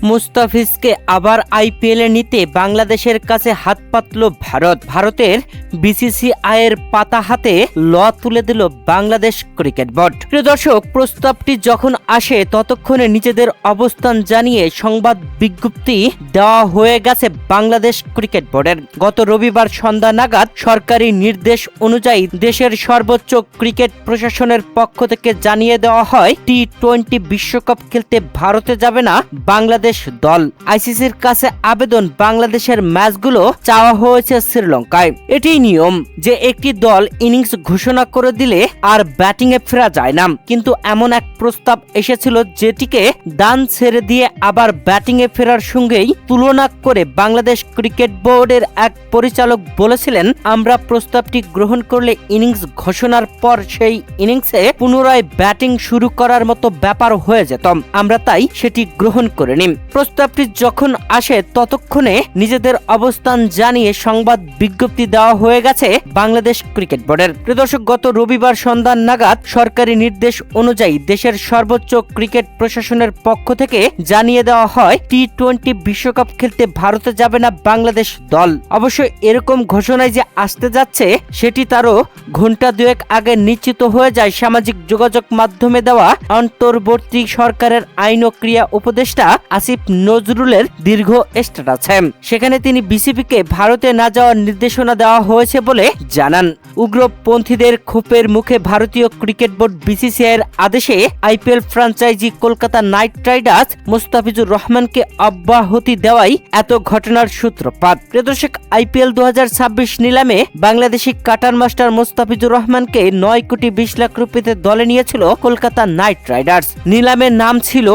মুস্তাফিজকে আবার আইপিএলে নিতে বাংলাদেশের কাছে হাত পাতল ভারতের বিসিসিআইয়ের পাতা হাতে ল তুলে দিল বাংলাদেশ ক্রিকেট বোর্ড। প্রিয় দর্শক, প্রস্তাবটি যখন আসে ততক্ষণে নিজেদের অবস্থান জানিয়ে সংবাদ বিজ্ঞপ্তি দেওয়া হয়ে গেছে বাংলাদেশ ক্রিকেট বোর্ডের। গত রবিবার সন্ধ্যা নাগাদ সরকারি নির্দেশ অনুযায়ী দেশের সর্বোচ্চ ক্রিকেট প্রশাসনের পক্ষ থেকে জানিয়ে দেওয়া হয় টি-20 বিশ্বকাপ খেলতে ভারতে যাবে না বাংলাদেশ দল। আইসিসির কাছে আবেদন, বাংলাদেশের ম্যাচগুলো চাওয়া হয়েছে শ্রীলঙ্কায়। এটি নিয়ম যে একটি দল ইনিংস ঘোষণা করে দিলে আর ব্যাটিং এ ফেরা যায় না, কিন্তু এমন এক প্রস্তাব এসেছিল যেটিকে দান ছেড়ে দিয়ে আবার ব্যাটিং এ ফেরার সঙ্গেই তুলনা করে বাংলাদেশ ক্রিকেট বোর্ডের এক পরিচালক বলেছিলেন, আমরা প্রস্তাবটি গ্রহণ করলে ইনিংস ঘোষণার পর সেই ইনিংসে পুনরায় ব্যাটিং শুরু করার মতো ব্যাপার হয়ে যেত, আমরা তাই সেটি গ্রহণ করে নিই। প্রস্তাবটি যখন আসে ততক্ষণে নিজেদের অবস্থান জানিয়ে সংবাদ বিজ্ঞপ্তি দেওয়া হয়ে গেছে বাংলাদেশ ক্রিকেট বোর্ডের। দর্শক, গত রবিবার সন্ধ্যা নাগাদ সরকারি নির্দেশ অনুযায়ী দেশের সর্বোচ্চ ক্রিকেট প্রশাসনের পক্ষ থেকে জানিয়ে দেওয়া হয় টি-20 বিশ্বকাপ খেলতে ভারতে যাবে না বাংলাদেশ দল। অবশ্য এরকম ঘোষণায় যে আসতে যাচ্ছে সেটি তারও ঘন্টা দুয়েক আগে নিশ্চিত হয়ে যায় সামাজিক যোগাযোগ মাধ্যমে দেওয়া অন্তর্বর্তী সরকারের আইন ও ক্রিয়া উপদেষ্টা আসিফ নজরুলের দীর্ঘ স্ট্যাটাসে। সেখানে তিনি বিসিবিকে ভারতে না যাওয়ার নির্দেশনা দেওয়া হয়েছে বলে জানান। উগ্রপন্থীদের ক্ষোভের মুখে ভারতীয় ক্রিকেট বোর্ড বিসিসিআইয়ের আদেশে IPL franchise Kolkata night Riders Mustafizur রহমানকে অব্যাহতি দেওয়াই এত ঘটনার সূত্রপাত। প্রিয় দর্শক, আইপিএল 2026 নিলামে বাংলাদেশি কাটার মাস্টার মুস্তাফিজুর রহমানকে 9 কোটি 20 লাখ রুপিতে দলে নিয়েছিল কলকাতা নাইট রাইডার্স। নিলামের নাম ছিল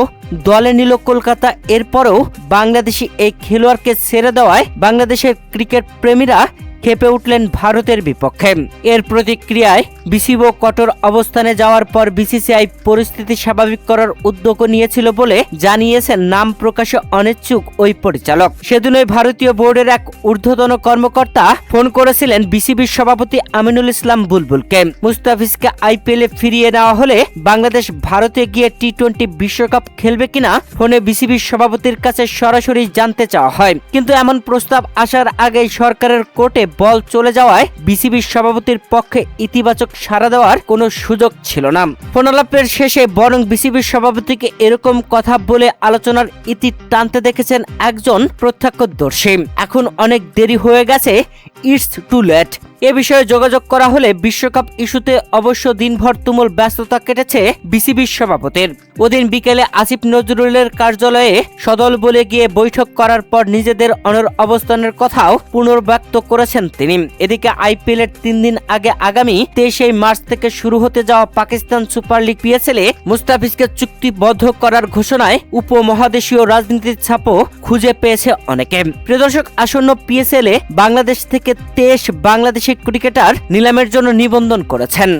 দলে নিল কলকাতা। এরপরেও বাংলাদেশি এই খেলোয়াড়কে ছেড়ে দেওয়ায় বাংলাদেশের ক্রিকেট প্রেমীরা খেপে উঠলেন ভারতের বিপক্ষে। এর প্রতিক্রিয়ায় বিসিবি কঠোর অবস্থানে যাওয়ার পর বিসিসিআই পরিস্থিতি স্বাভাবিক করার উদ্যোগ নিয়েছিল বলে জানিয়েছেন নাম প্রকাশে অনিচ্ছুক ওই পরিচালক। সেদিনই ভারতীয় বোর্ডের এক ঊর্ধ্বতন কর্মকর্তা ফোন করেছিলেন বিসিবির সভাপতি আমিনুল ইসলাম বুলবুলকে। মুস্তাফিজকে আইপিএলে ফিরিয়ে নেওয়া হলে বাংলাদেশ ভারতে গিয়ে টি-20 বিশ্বকাপ খেলবে কিনা ফোনে বিসিবির সভাপতির কাছে সরাসরি জানতে চাওয়া হয়, কিন্তু এমন প্রস্তাব আসার আগেই সরকারের কোর্টে বল চলে যাওয়ায় বিসিবির সভাপতির পক্ষে ইতিবাচক সাড়া দেওয়ার কোনো সুযোগ ছিল না। ফোনালাপের শেষে বরং বিসিবির সভাপতিকে এরকম কথা বলে আলোচনার ইতি টানতে দেখেছেন একজন প্রত্যক্ষদর্শী। এখন অনেক দেরি হয়ে গেছে, ইটস টু লেট। এ বিষয়ে যোগাযোগ করা হলে বিশ্বকাপ ইস্যুতে অবশ্য দিনভর তুমুল ব্যস্ততা কেটেছে বিসিবির সভাপতির। ওদিন বিকেলে আসিফ নজরুলের কার্যালয়ে সদল বলে গিয়ে বৈঠক করার পর নিজেদের অনর অবস্থানের কথাও পুনর্ব্যক্ত করেছেন তিনি। এদিকে আইপিএলের 3 দিন আগে আগামী 23 মার্চ থেকে শুরু হতে যাওয়া পাকিস্তান সুপার লিগ পিএসএলে মুস্তাফিজকে চুক্তিবদ্ধ করার ঘোষণায় উপমহাদেশীয় রাজনীতির ছাপও খুঁজে পেয়েছে অনেকে। প্রিয় দর্শক, আসন্ন পিএসএলে বাংলাদেশ থেকে 23 বাংলাদেশি ক্রিকেটার নিলামের জন্য নিবন্ধন করেছেন।